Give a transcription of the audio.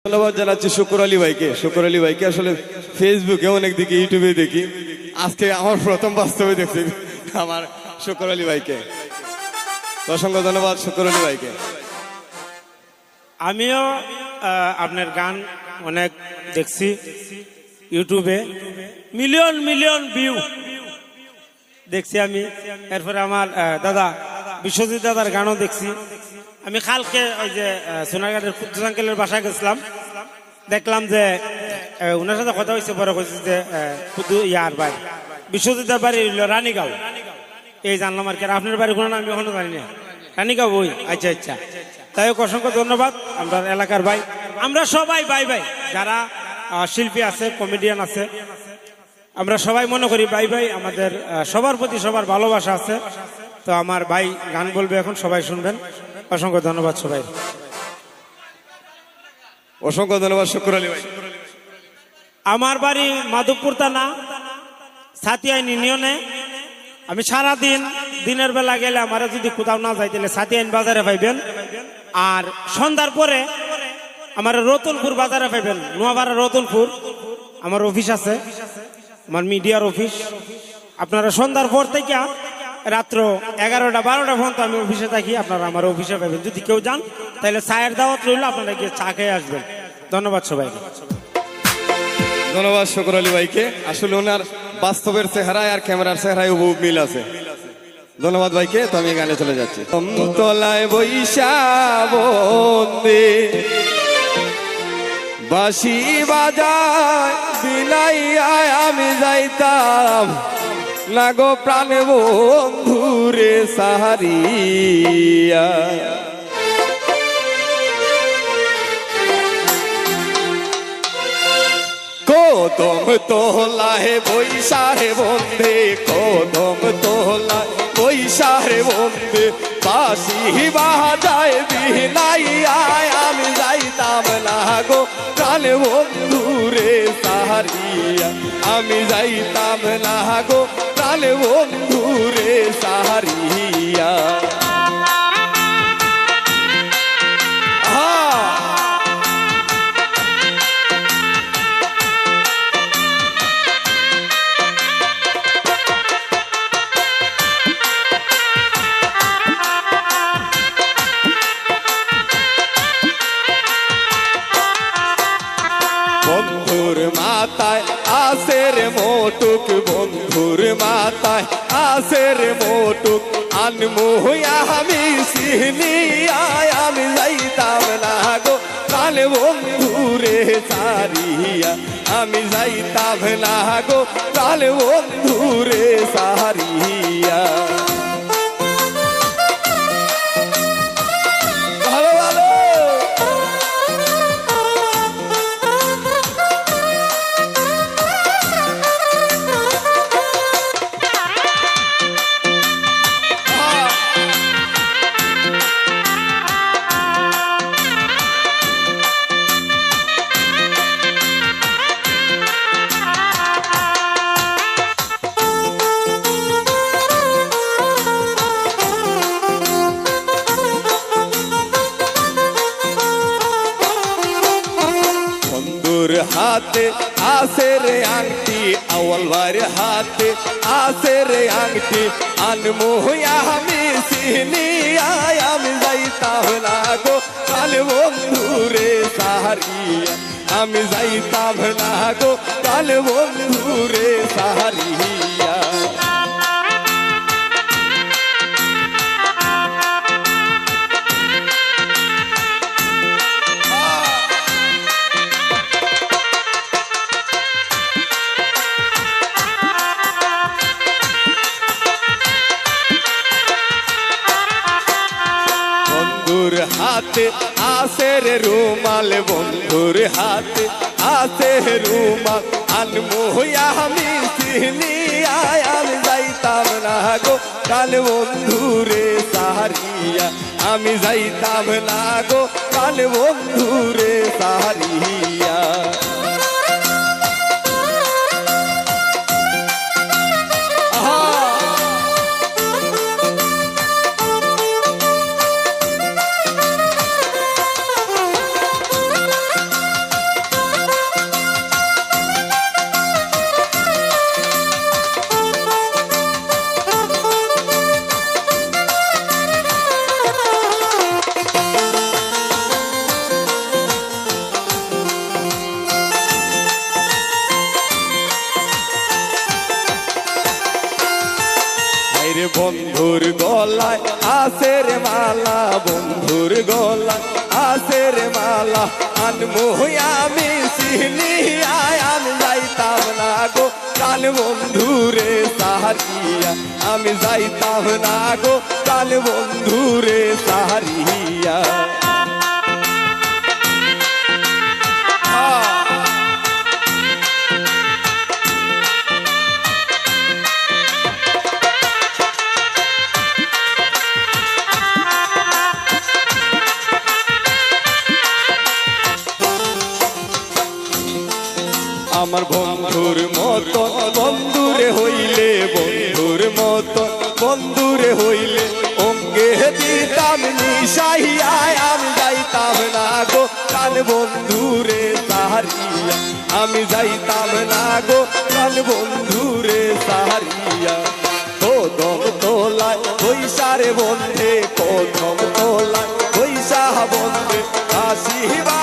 ধন্যবাদ জানাচ্ছি শুকুর আলী ভাইকে আসলে ফেসবুকে অনেক দিকে ইউটিউবে দেখি, আজকে আমার প্রথম বাস্তবে দেখছি আমার শুকুর আলী ভাইকে। অসংখ্য ধন্যবাদ শুকুর আলী ভাইকে। আমিও আপনার গান অনেক দেখছি ইউটিউবে, মিলিয়ন মিলিয়ন ভিউ দেখছি আমি। এরপরে আমার দাদা বিশ্বজিৎ দাদার গানও দেখছি আমি। কালকে ওই যে সোনারঘাটের কুদ্দুস আঙ্কেলের বাসায় গেছিলাম, দেখলাম যে ওনার সাথে কথা হয়েছে, পরে কইছে যে ইয়ার বাড়ি বিশ্বজিৎদার বাড়ি রানীগাঁও, এই জানলাম আর কি। আপনার বাড়ি কোনো আমি এখনো জানি না, রানীগাঁও ওই। আচ্ছা আচ্ছা, তাই অসংখ্য ধন্যবাদ। আমরা এলাকার ভাই, আমরা সবাই ভাই ভাই, যারা শিল্পী আছে, কমেডিয়ান আছে, আমরা সবাই মনে করি ভাই ভাই। আমাদের সবার প্রতি সবার ভালোবাসা আছে। তো আমার ভাই গান বলবে এখন, সবাই শুনবেন। অসংখ্য ধন্যবাদ সবাই। অসংখ্য ধন্যবাদ শুকুর আলী ভাই। আমার বাড়ি মাধবপুর থানা সাতিয়াইন ইউনিয়নে। আমি সারাদিন দিনের বেলা গেলে আমার যদি কোথাও না যাই তাহলে সাতিয়াইন বাজারে পাইবেন, আর সন্ধ্যার পরে আমার রতনপুর বাজারে পাইবেন। নোয়াপাড়া রতনপুর আমার অফিস আছে, আমার মিডিয়ার অফিস। আপনারা সন্ধ্যার পর থেকে রাত্র 11টা 12টা পর্যন্ত আমি অফিসে থাকি, আপনারা আমার অফিসে পাবেন। যদি কেউ যান তাহলে চায়ের দাওয়াত রইল, আপনারা গিয়ে চা খেয়ে আসবেন। ধন্যবাদ সবাইকে। ধন্যবাদ শুকুর আলী ভাইকে। আসলে ওনার বাস্তবের চেহারায় আর ক্যামেরার চেহারায় বহু মিল আছে। ধন্যবাদ ভাইকে। তো আমি গানে চলে যাচ্ছি। তলায় বৈশা বন্দে বাঁশি বাজায় বিলাইয়ায় আমি যাইতাম না গো প্রাণ বন্ধুরে সাহারিয়া। কদম তোলায় বৈশাহে বন্দে, কদম তোলায় বৈশাহে বন্দে বাঁশি বাজায় বিনাইয়ায় আমি যাইতাম না গো প্রাণ বন্ধুরে সাহারিয়া। আমি যাইতাম না গো প্রাণ বন্ধুরে সাহারিয়া। বন্ধুর মাথায় আসের মোটুক, বন্ধুর মাথায় আসের মোটুক আনমু আমি সিহনিয়ায় আমি যাইতাম না গো প্রাণ বন্ধুরে সারিয়া। আমি যাইতাম না গো প্রাণ বন্ধুরে সারিয়া। হাতে আসে রে আংটি, আওয়াল ভাইয়ের হাতে আসে রে আংটি আনমু আমি সিহনিয়ায় আমি যাইতাম না গো প্রাণ বন্ধুরে সাহারিয়া। আমি যাইতাম না গো প্রাণ বন্ধুরে সাহারিয়া। বন্ধুর হাতে আসে রে রুমাল, বন্ধুর হাতে আসে রুমাল আনমু আমি সিহনিয়ায় আমি যাইতাম না গো প্রাণ বন্ধুরে সাহারিয়া। আমি যাইতাম না গো প্রাণ বন্ধুরে সাহারিয়া। বন্ধুর গলায় আছে রে মালা, বন্ধুর গলায় আছে রে মালা, আনমো আমি সিনিয়ায় আমি যাইতাম না গো কাল বন্ধুরে সাহারিয়া, আমি যাইতাম না গো কাল বন্ধুরে সাহারিয়া। আমার বন্ধুর মতন বন্ধুরে হইলে, বন্ধুর মতন বন্ধুরে হইলে অঙ্গে দিতাম নিশাইয়ায়, আমি যাইতাম না গো কাল বন্ধুরে সাহারিয়া, আমি যাইতাম না গো কাল বন্ধুরে সাহারিয়া। কদম তোলায় বৈশারে বন্ধে, কদম তোলায় বৈশাখ বন্ধে, আসিবা